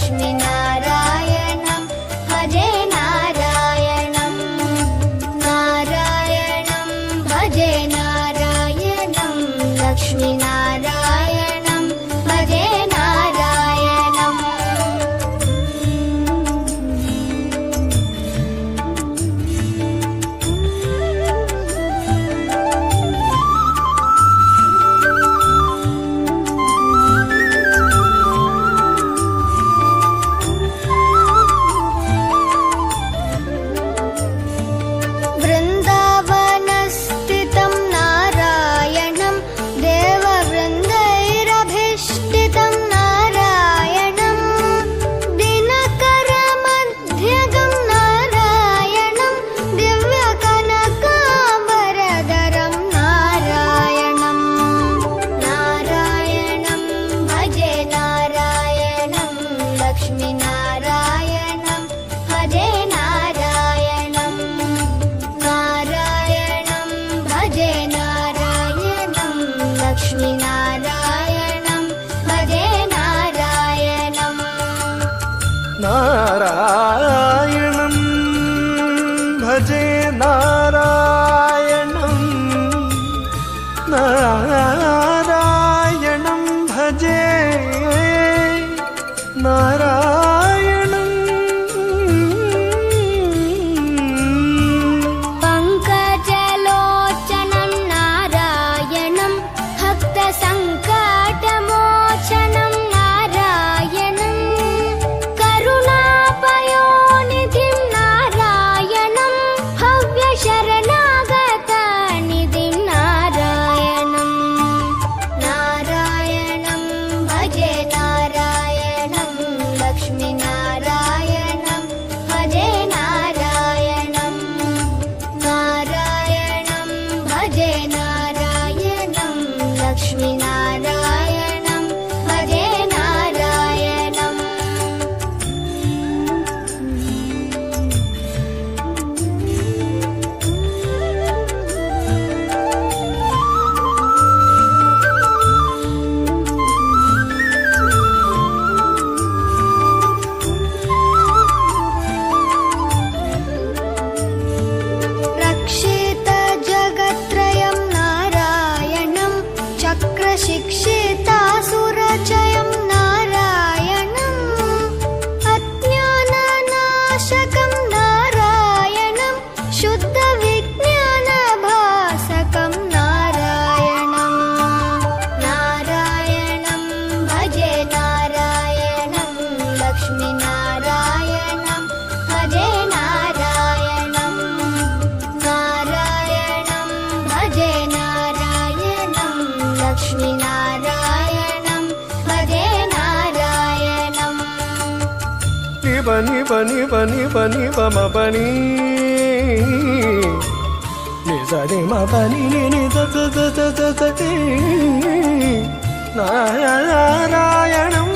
लक्ष्मीनारायणं भजे नारायणं नारायणं भजे नारायणं लक्ष्मीनारायणं भजे नारायणम् वृन्दावनस्थितं नारायणं देववृन्दैरभीष्टितं नारायणं दिनकरमध्यगं नारायणं दिव्यकनकाम्बरधरं नारायणं नारायणं भजे नारायणं लक्ष्मीनारायणं भजे नारायणं नारायणं भजे नारायणं लक्ष्मीनारायणं भजे नारायणम् नारायणं भजे नारायणं नारायणं भजे नारायणम् पङ्कजलोचनं नारायणं भक्तसङ्कटमोचनं नारायणं करुणापयोनिधिं नारायणं भव्यशरणागतनिधिं नारायणं नारायणं भजे नारायणं लक्ष्मीनारायणं भजे नारायणं नारायणं भजे नारायणं लक्ष्मीनारायणं भजे नारायणम् रक्षितजगत्त्रयं नारायणं चक्रशिक्षितासुरचयं नारायणम् अज्ञाननाशकं नारायणं शुद्धविज्ञानभासकं नारायणं नारायणं भजे नारायणं लक्ष्मीनारायणं भजे नारायणं नारायणं भजे नारायणं लक्ष्मीनारायणं भजे नारायणम् निब निब निब निब निब म पनी नि स नि म पनी नि नि द द द द द द नारायणं